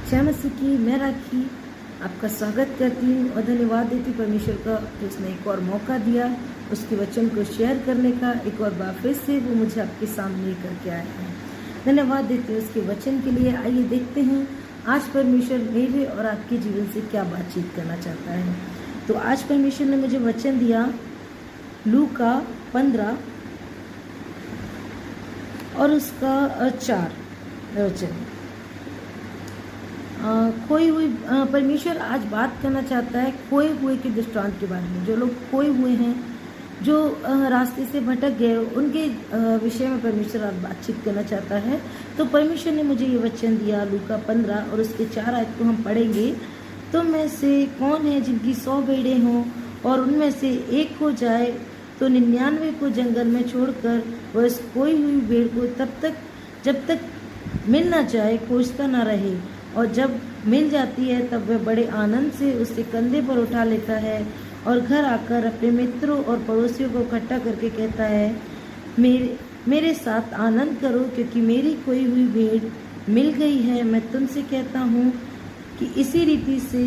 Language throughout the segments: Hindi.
जय मसीह की। मैं राखी आपका स्वागत करती हूँ और धन्यवाद देती परमेश्वर का कि उसने एक और मौका दिया उसके वचन को शेयर करने का। एक और बार फिर से वो मुझे आपके सामने करके आया है। धन्यवाद देती हूँ उसके वचन के लिए। आइए देखते हैं आज परमेश्वर मेरे और आपके जीवन से क्या बातचीत करना चाहता है। तो आज परमेश्वर ने मुझे वचन दिया लूका 15 और उसका 4 वचन। खोई हुई परमेश्वर आज बात करना चाहता है खोए हुए के दृष्टांत के बारे में। जो लोग खोए हुए हैं, जो रास्ते से भटक गए, उनके विषय में परमेश्वर आज बातचीत करना चाहता है। तो परमेश्वर ने मुझे ये वचन दिया लूका 15 और उसके 4 आयत को हम पढ़ेंगे। तो में से कौन है जिनकी 100 भेड़ें हों और उनमें से एक हो जाए तो 99 को जंगल में छोड़कर वह इस खोई हुई भेड़ को जब तक मिल ना जाए खोजता ना रहे, और जब मिल जाती है तब वह बड़े आनंद से उसे कंधे पर उठा लेता है और घर आकर अपने मित्रों और पड़ोसियों को इकट्ठा करके कहता है, मेरे साथ आनंद करो क्योंकि मेरी खोई हुई भेड़ मिल गई है। मैं तुमसे कहता हूँ कि इसी रीति से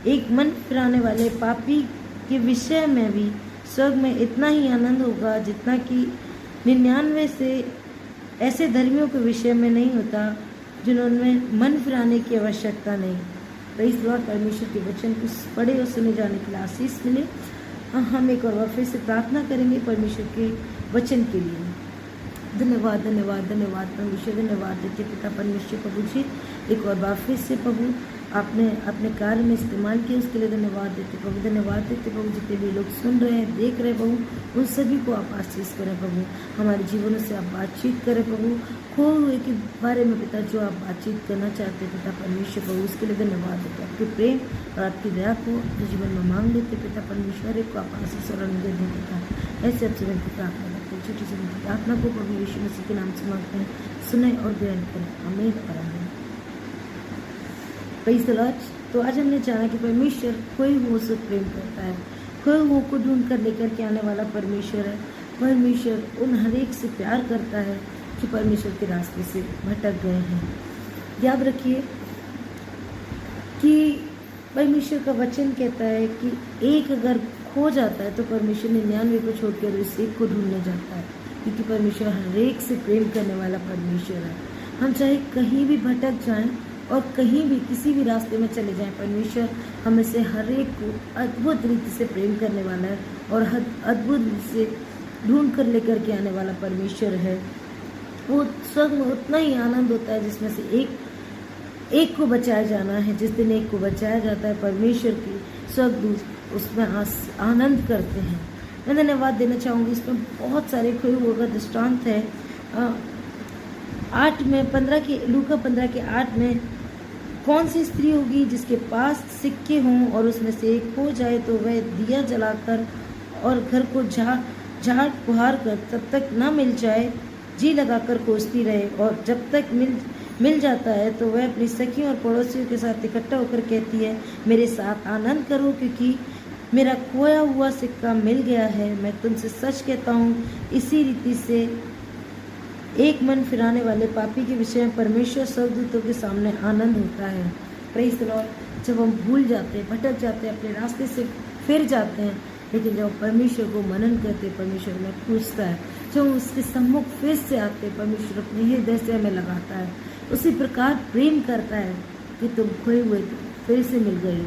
एक मन फिराने वाले पापी के विषय में भी स्वर्ग में इतना ही आनंद होगा जितना कि 99 से ऐसे धर्मियों के विषय में नहीं होता जिन्होंने मन फिराने की आवश्यकता नहीं। तो इस द्वारा परमेश्वर के वचन को पढ़े और सुने जाने के लिए आशीष मिले। हम एक और बार फिर से प्रार्थना करेंगे परमेश्वर के वचन के लिए। धन्यवाद धन्यवाद धन्यवाद परमेश्वर, धन्यवाद देते पिता परमेश्वर प्रभु जी। एक और बार फिर से प्रभु आपने अपने कार्य में इस्तेमाल किया, उसके लिए धन्यवाद देते प्रभु। धन्यवाद देते प्रभु जितने भी लोग सुन रहे हैं, देख रहे प्रभु, उन सभी को आप आशीष करें प्रभु। हमारे जीवनों से आप बातचीत करें प्रभु। खोए हुए के बारे में पिता जो आप बातचीत करना चाहते हैं पिता परमेश्वर प्रभु, उसके लिए धन्यवाद देते। आपके प्रेम और आपकी दया को अपने जीवन में मांग लेते पिता परमेश्वर को आप आशीष और अनुग्रह दें पिता। ऐसे आपसे विनती प्रार्थना करते हैं, छोटी सी विनती प्रार्थना को प्रभु यीशु मसीह के नाम से मांगते हैं, सुने और ग्रहण करें। आमीन और आमीन। Praise the Lord. तो आज हमने जाना कि परमेश्वर खोए हुओं से प्रेम करता है, खोए हुओं को ढूंढ कर लेकर के आने वाला परमेश्वर है। परमेश्वर उन हर एक से प्यार करता है जो परमेश्वर के रास्ते से भटक गए हैं। याद रखिए कि परमेश्वर का वचन कहता है कि एक अगर खो जाता है तो परमेश्वर 99 को छोड़कर उस एक को ढूंढने जाता है, क्योंकि परमेश्वर हर एक से प्रेम करने वाला परमेश्वर है। हम चाहे कहीं भी भटक जाएं और कहीं भी किसी भी रास्ते में चले जाएं, परमेश्वर हमें से हर एक को अद्भुत रीति से प्रेम करने वाला है और अद्भुत रीति से ढूंढ कर लेकर के आने वाला परमेश्वर है। वो स्वर्ग में उतना ही आनंद होता है जिसमें से एक को बचाया जाना है। जिस दिन एक को बचाया जाता है, परमेश्वर की स्वर्गदूत उसमें आनंद करते हैं। मैं धन्यवाद देना चाहूँगी। इसमें बहुत सारे खोए हुए का दृष्टांत है। 8 में 15 के लूका 15 के 8 में कौन सी स्त्री होगी जिसके पास सिक्के हों और उसमें से एक खो जाए तो वह दिया जलाकर और घर को झाड़ पुहार कर तब तक न मिल जाए जी लगाकर खोजती रहे, और जब तक मिल जाता है तो वह अपनी सखियों और पड़ोसियों के साथ इकट्ठा होकर कहती है, मेरे साथ आनंद करो क्योंकि मेरा खोया हुआ सिक्का मिल गया है। मैं तुमसे सच कहता हूँ इसी रीति से एक मन फिराने वाले पापी के विषय में परमेश्वर स्वर्गदूतों के सामने आनंद होता है। Praise the Lord. जब हम भूल जाते हैं, भटक जाते हैं, अपने रास्ते से फिर जाते हैं, लेकिन जब परमेश्वर को मनन करते हैं, परमेश्वर हमें पूछता है। जब हम उसके सम्मुख फिर से आते हैं, परमेश्वर अपने हृदय से हमें लगाता है, उसी प्रकार प्रेम करता है कि तुम खोए हुए फिर से मिल गए।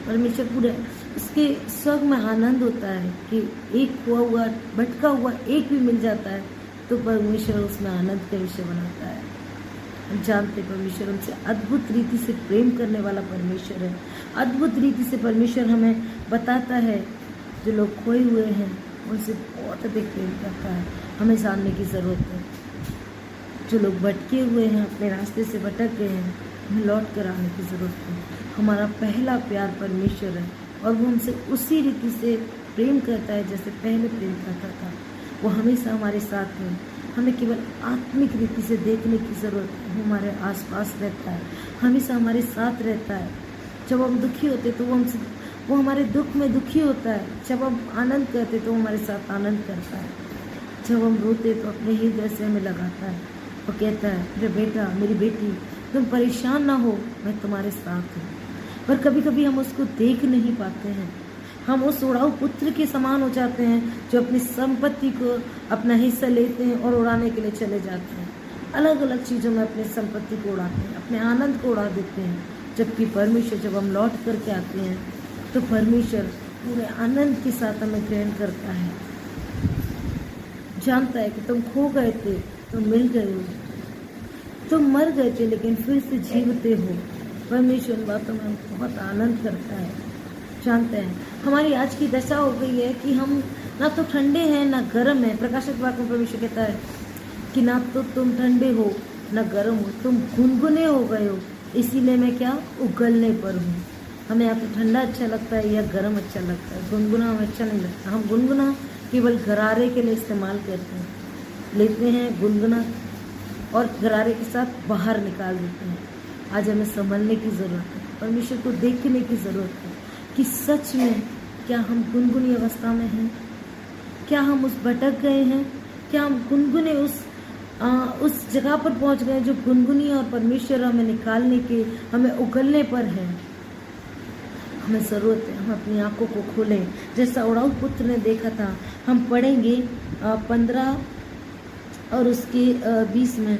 परमेश्वर पूरे उसके स्वर्ग में आनंद होता है कि एक खोआ हुआ भटका हुआ एक भी मिल जाता है तो परमेश्वर उसमें आनंद का विषय बनाता है। हम जानते परमेश्वर हमसे अद्भुत रीति से प्रेम करने वाला परमेश्वर है। अद्भुत रीति से परमेश्वर हमें बताता है जो लोग खोए हुए हैं उनसे बहुत अधिक प्रेम करता है। हमें जानने की ज़रूरत है। जो लोग भटके हुए हैं, अपने रास्ते से भटक गए हैं, हमें लौट कर आने की ज़रूरत है। हमारा पहला प्यार परमेश्वर है और वो हमसे उसी रीति से प्रेम करता है जैसे पहले प्रेम करता था। वो हमेशा हमारे साथ है। हमें केवल आत्मिक रीति से देखने की ज़रूरत है। वो हमारे आसपास रहता है, हमेशा हमारे साथ रहता है। जब हम दुखी होते तो वो हमारे दुख में दुखी होता है। जब हम आनंद करते तो वो हमारे साथ आनंद करता है। जब हम रोते तो अपने हृदय से हमें लगाता है और कहता है, मेरे बेटा, मेरी बेटी, तुम परेशान ना हो, मैं तुम्हारे साथ हूँ। पर कभी कभी हम उसको देख नहीं पाते हैं। हम उस उड़ाऊ पुत्र के समान हो जाते हैं जो अपनी संपत्ति को, अपना हिस्सा लेते हैं और उड़ाने के लिए चले जाते हैं। अलग अलग चीज़ों में अपनी संपत्ति को उड़ाते हैं, अपने आनंद को उड़ा देते हैं। जबकि परमेश्वर जब हम लौट करके आते हैं तो परमेश्वर पूरे आनंद के साथ हमें ग्रहण करता है। जानता है कि तुम खो गए थे, तुम मिल गए हो, तुम मर गए थे लेकिन फिर से जीवते हो। परमेश्वर इन बातों में बहुत आनंद करता है। जानते हैं हमारी आज की दशा हो गई है कि हम ना तो ठंडे हैं ना गर्म है। प्रकाशित वाक्य में परमेश्वर कहता है कि ना तो तुम ठंडे हो ना गर्म हो, तुम गुनगुने हो गए हो, इसीलिए मैं क्या उगलने पर हूँ। हमें या तो ठंडा अच्छा लगता है या गर्म अच्छा लगता है, गुनगुना हमें अच्छा नहीं लगता। हम गुनगुना केवल गरारे के लिए इस्तेमाल करते हैं, लेते हैं गुनगुना और गरारे के साथ बाहर निकाल देते हैं। आज हमें संभलने की ज़रूरत है, परमेश्वर को देखने की ज़रूरत है कि सच में क्या हम गुनगुनी अवस्था में हैं, क्या हम उस भटक गए हैं, क्या हम गुनगुने उस जगह पर पहुंच गए जो गुनगुनी और परमेश्वर हमें निकालने के, हमें उगलने पर है। हमें ज़रूरत है हम अपनी आंखों को खोलें जैसा उड़ाऊ पुत्र ने देखा था। हम पढ़ेंगे 15 और उसके 20 में,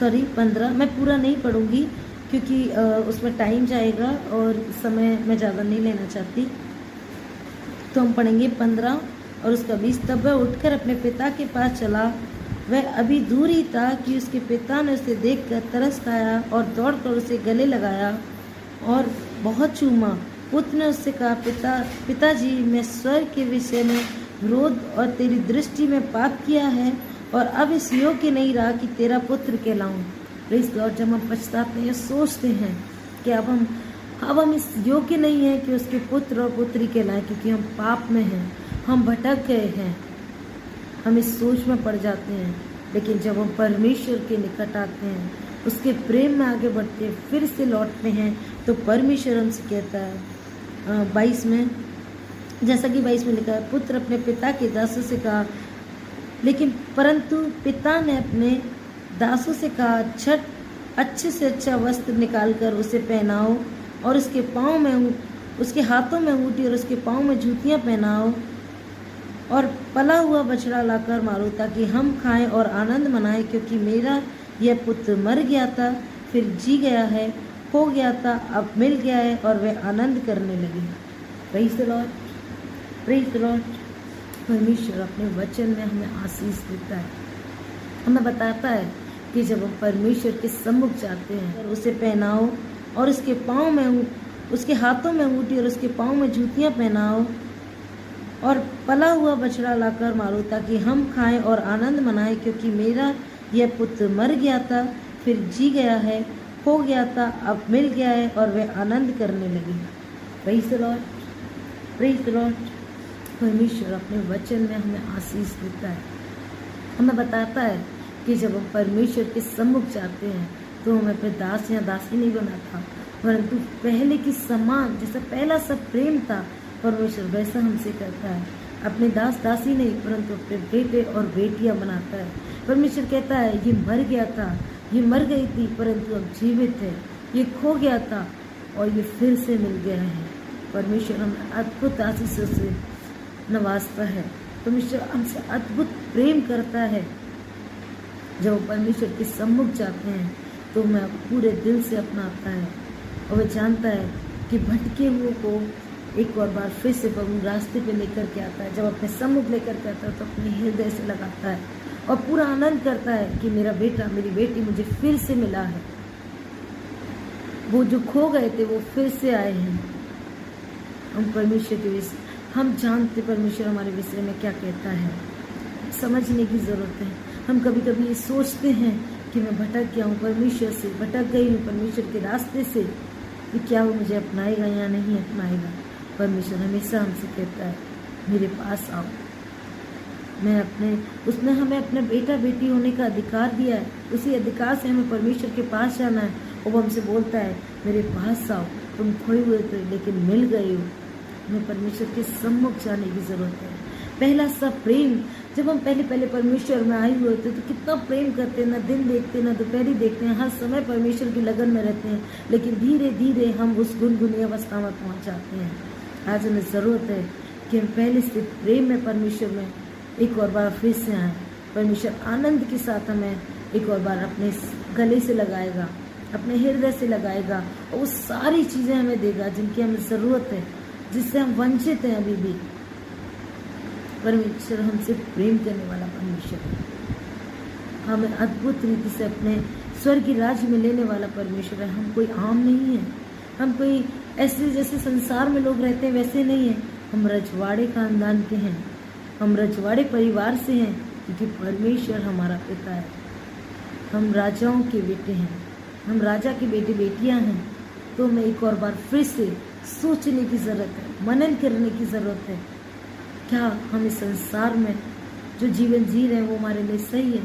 15 मैं पूरा नहीं पढ़ूंगी क्योंकि उसमें टाइम जाएगा और समय मैं ज़्यादा नहीं लेना चाहती। तो हम पढ़ेंगे 15 और उसका 20। तब वह उठकर अपने पिता के पास चला। वह अभी दूर ही था कि उसके पिता ने उसे देखकर तरस खाया और दौड़कर उसे गले लगाया और बहुत चूमा। पुत्र ने उससे कहा, पिताजी, मैं स्वर्ग के विषय में विरोध और तेरी दृष्टि में पाप किया है और अब इस योग्य नहीं रहा कि तेरा पुत्र कहलाऊं। Praise God. जब हम पछताते हैं, सोचते हैं कि अब हम इस योग्य नहीं हैं कि उसके पुत्र और पुत्री कहलाएं, क्योंकि हम पाप में हैं, हम भटक गए हैं, हम इस सोच में पड़ जाते हैं। लेकिन जब हम परमेश्वर के निकट आते हैं, उसके प्रेम में आगे बढ़ते हैं, फिर से लौटते हैं, तो परमेश्वर हमसे कहता है 22 में, जैसा कि 22 में लिखा है, पुत्र अपने पिता के दासों से कहा, लेकिन परंतु पिता ने अपने दासों से कहा, छठ अच्छे से अच्छा वस्त्र निकालकर उसे पहनाओ और उसके पाँव में, उसके हाथों में अंगूठी और उसके पाँव में जूतियाँ पहनाओ और पला हुआ बछड़ा लाकर मारो, ताकि हम खाएं और आनंद मनाएं, क्योंकि मेरा यह पुत्र मर गया था, फिर जी गया है, खो गया था, अब मिल गया है, और वे आनंद करने लगे। Praise the Lord, praise the Lord. परमेश्वर अपने वचन में हमें आशीष देता है, हमें बताता है कि जब हम परमेश्वर के सम्मुख जाते हैं और उसे पहनाओ और उसके पाँव में, उसके हाथों में अंगूठी और उसके पाँव में जूतियाँ पहनाओ और पला हुआ बछड़ा लाकर मारो, ताकि हम खाएं और आनंद मनाएं, क्योंकि मेरा यह पुत्र मर गया था, फिर जी गया है, खो गया था, अब मिल गया है, और वे आनंद करने लगे। Praise the Lord, praise the Lord. परमेश्वर अपने वचन में हमें आशीष देता है, हमें बताता है कि जब हम परमेश्वर के सम्मुख जाते हैं तो हमें अपने दास या दासी नहीं बनाता, परंतु पहले की समान, जैसा पहला सब प्रेम था, परमेश्वर वैसा हमसे करता है। अपने दास दासी नहीं, परंतु अपने बेटे और बेटियां बनाता है। परमेश्वर कहता है, ये मर गया था, ये मर गई थी, परंतु अब जीवित है, ये खो गया था और ये फिर से मिल गया है। परमेश्वर हमें अद्भुत आशीषों से नवाजता है, परमेश्वर हमसे अद्भुत प्रेम करता है। जब परमेश्वर के सम्मुख जाते हैं तो हमें पूरे दिल से अपनाता है, और वह जानता है कि भटके हुए को एक और बार फिर से प्रभु रास्ते पे लेकर के आता है। जब अपने सम्मुख लेकर के आता है तो अपने हृदय से लगाता है और पूरा आनंद करता है कि मेरा बेटा, मेरी बेटी मुझे फिर से मिला है, वो जो खो गए थे वो फिर से आए हैं। हम परमेश्वर के विषय, हम जानते परमेश्वर हमारे विषय में क्या कहता है, समझने की ज़रूरत है। हम कभी कभी ये सोचते हैं कि मैं भटक गया हूँ, परमेश्वर से भटक गई हूँ, परमेश्वर के रास्ते से, कि क्या वो मुझे अपनाएगा या नहीं अपनाएगा। परमेश्वर हमेशा हमसे कहता है, मेरे पास आओ। उसने हमें अपने बेटा बेटी होने का अधिकार दिया है, उसी अधिकार से हमें परमेश्वर के पास जाना है। और वो हमसे बोलता है, मेरे पास आओ, तुम खोए हुए थे लेकिन मिल गए हो। हमें परमेश्वर के सम्मुख जाने की ज़रूरत है। पहला सब प्रेम जब हम पहले पहले परमेश्वर में आए हुए होते तो कितना प्रेम करते हैं, ना दिन देखते ना दोपहरी देखते हैं, हर समय परमेश्वर की लगन में रहते हैं, लेकिन धीरे धीरे हम उस गुनगुनी अवस्था में पहुँच जाते हैं। आज हमें ज़रूरत है कि हम पहले से प्रेम में परमेश्वर में एक और बार फिर से आएँ। परमेश्वर आनंद के साथ हमें एक और बार अपने गले से लगाएगा, अपने हृदय से लगाएगा, और वो सारी चीज़ें हमें देगा जिनकी हमें ज़रूरत है, जिससे हम वंचित हैं अभी भी। परमेश्वर हमसे प्रेम करने वाला परमेश्वर है, हमें अद्भुत रीति से अपने स्वर्गीय राज्य में लेने वाला परमेश्वर है। हम कोई आम नहीं है, हम कोई ऐसे जैसे संसार में लोग रहते हैं वैसे नहीं है। हम रजवाड़े खानदान के हैं, हम रजवाड़े परिवार से हैं, क्योंकि परमेश्वर हमारा पिता है। हम राजाओं के बेटे हैं, हम राजा के बेटे बेटियां हैं। तो हमें एक और बार फिर से सोचने की ज़रूरत है, मनन करने की ज़रूरत है, क्या हम इस संसार में जो जीवन जी रहे हैं वो हमारे लिए सही है।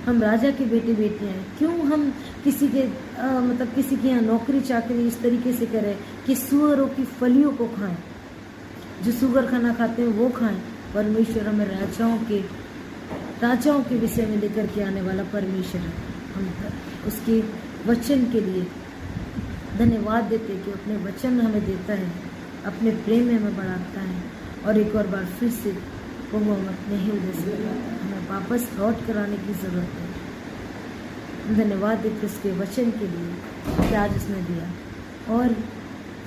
हम राजा के बेटे बेटियां हैं, क्यों हम किसी के मतलब किसी के यहाँ नौकरी चाकरी इस तरीके से करें कि सुअरों की फलियों को खाएं, जो सुअर खाना खाते हैं वो खाएं। परमेश्वर हमें राजाओं के विषय में लेकर के आने वाला परमेश्वर है। हम उसके वचन के लिए धन्यवाद देते कि अपने वचन हमें देता है, अपने प्रेम में हमें बढ़ाता है, और एक और बार फिर से वो हम अपने हृदय से लगाता है। हमें वापस लौट कर आने की ज़रूरत है। धन्यवाद देते उसके वचन के लिए कि आज उसने दिया, और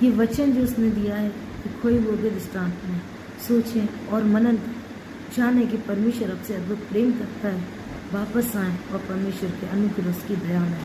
ये वचन जो उसने दिया है कि खोए हुए के दृष्टांत में सोचें और मनन जाने कि परमेश्वर आपसे अद्भुत प्रेम करता है। वापस आएँ और परमेश्वर के अनुग्रह की दया में